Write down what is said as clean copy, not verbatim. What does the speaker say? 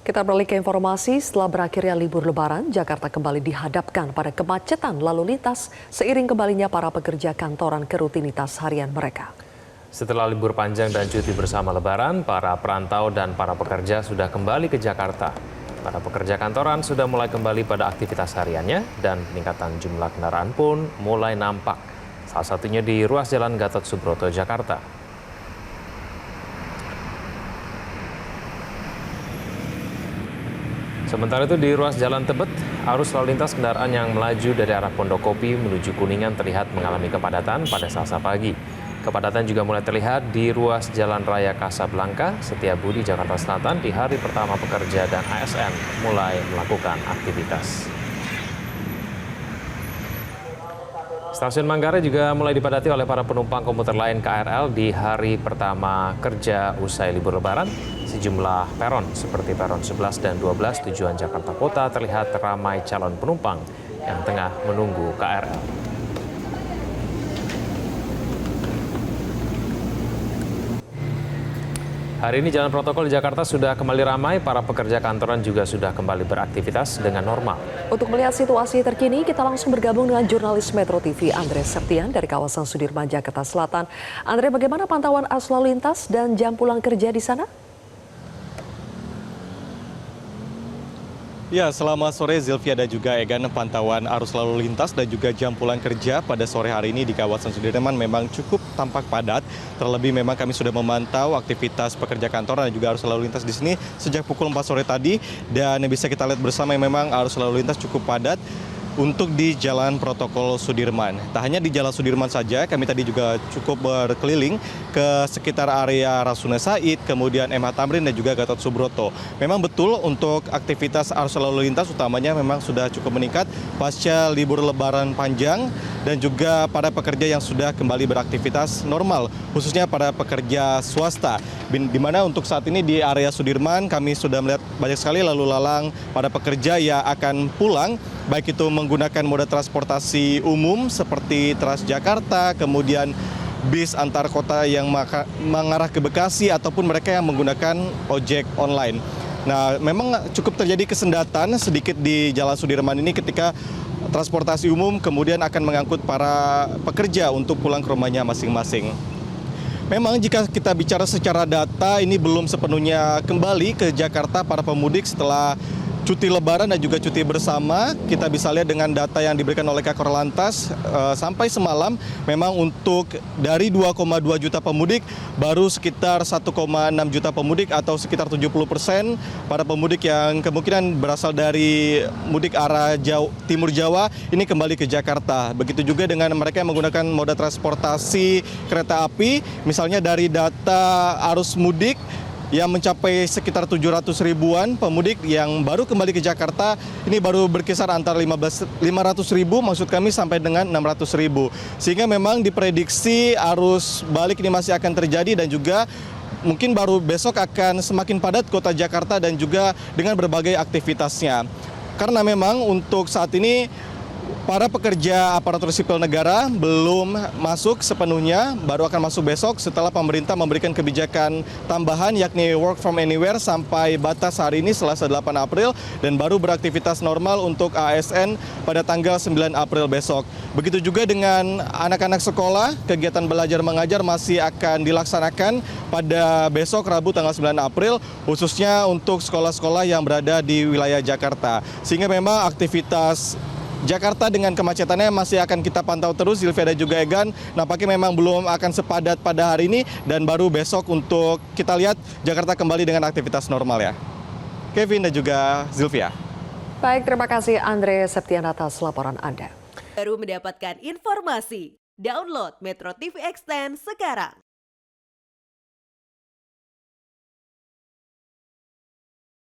Kita beralih ke informasi, setelah berakhirnya libur lebaran, Jakarta kembali dihadapkan pada kemacetan lalu lintas seiring kembalinya para pekerja kantoran ke rutinitas harian mereka. Setelah libur panjang dan cuti bersama lebaran, para perantau dan para pekerja sudah kembali ke Jakarta. Para pekerja kantoran sudah mulai kembali pada aktivitas hariannya dan peningkatan jumlah kendaraan pun mulai nampak. Salah satunya di ruas Jalan Gatot Subroto, Jakarta. Sementara itu di ruas Jalan Tebet, arus lalu lintas kendaraan yang melaju dari arah Pondokopi menuju Kuningan terlihat mengalami kepadatan pada Selasa pagi. Kepadatan juga mulai terlihat di ruas Jalan Raya Kasablanka, Setiabudi, Jakarta Selatan di hari pertama pekerja dan ASN mulai melakukan aktivitas. Stasiun Manggarai juga mulai dipadati oleh para penumpang komuter lain KRL di hari pertama kerja usai libur lebaran. Sejumlah peron seperti peron 11 dan 12 tujuan Jakarta Kota terlihat ramai calon penumpang yang tengah menunggu KRL. Hari ini jalan protokol di Jakarta sudah kembali ramai, para pekerja kantoran juga sudah kembali beraktivitas dengan normal. Untuk melihat situasi terkini, kita langsung bergabung dengan jurnalis Metro TV Andre Septian dari kawasan Sudirman, Jakarta Selatan. Andre, bagaimana pantauan arus lalu lintas dan jam pulang kerja di sana? Ya, selamat sore Zilvia dan juga Egan. Pantauan arus lalu lintas dan juga jam pulang kerja pada sore hari ini di kawasan Sudirman memang cukup tampak padat. Terlebih memang kami sudah memantau aktivitas pekerja kantoran dan juga arus lalu lintas di sini sejak pukul 4 sore tadi. Dan bisa kita lihat bersama memang arus lalu lintas cukup padat untuk di Jalan Protokol Sudirman. Tak hanya di Jalan Sudirman saja, kami tadi juga cukup berkeliling ke sekitar area Rasuna Said, kemudian MH Tamrin dan juga Gatot Subroto. Memang betul untuk aktivitas arus lalu lintas utamanya memang sudah cukup meningkat pasca libur lebaran panjang dan juga para pekerja yang sudah kembali beraktivitas normal, khususnya para pekerja swasta. Di mana untuk saat ini di area Sudirman kami sudah melihat banyak sekali lalu lalang para pekerja yang akan pulang, baik itu menggunakan moda transportasi umum seperti Transjakarta, kemudian bis antar kota yang mengarah ke Bekasi, ataupun mereka yang menggunakan ojek online. Nah, memang cukup terjadi kesendatan sedikit di Jalan Sudirman ini ketika transportasi umum kemudian akan mengangkut para pekerja untuk pulang ke rumahnya masing-masing. Memang jika kita bicara secara data, ini belum sepenuhnya kembali ke Jakarta para pemudik setelah cuti lebaran dan juga cuti bersama. Kita bisa lihat dengan data yang diberikan oleh Kakor Lantas, sampai semalam memang untuk dari 2,2 juta pemudik, baru sekitar 1,6 juta pemudik atau sekitar 70% para pemudik yang kemungkinan berasal dari mudik arah Timur Jawa ini kembali ke Jakarta. Begitu juga dengan mereka yang menggunakan moda transportasi kereta api, misalnya dari data arus mudik yang mencapai sekitar 700 ribuan pemudik yang baru kembali ke Jakarta, ini baru berkisar antara 500 ribu, maksud kami sampai dengan 600 ribu. Sehingga memang diprediksi arus balik ini masih akan terjadi dan juga mungkin baru besok akan semakin padat kota Jakarta dan juga dengan berbagai aktivitasnya. Karena memang untuk saat ini para pekerja aparatur sipil negara belum masuk sepenuhnya, baru akan masuk besok setelah pemerintah memberikan kebijakan tambahan yakni work from anywhere sampai batas hari ini Selasa 8 April dan baru beraktivitas normal untuk ASN pada tanggal 9 April besok. Begitu juga dengan anak-anak sekolah, kegiatan belajar mengajar masih akan dilaksanakan pada besok Rabu tanggal 9 April khususnya untuk sekolah-sekolah yang berada di wilayah Jakarta. Sehingga memang aktivitas Jakarta dengan kemacetannya masih akan kita pantau terus, Zilvia dan juga Egan. Nampaknya memang belum akan sepadat pada hari ini dan baru besok untuk kita lihat Jakarta kembali dengan aktivitas normal ya. Kevin dan juga Zilvia. Baik, terima kasih Andre Septian atas laporan Anda. Baru mendapatkan informasi, download Metro TV Extend sekarang.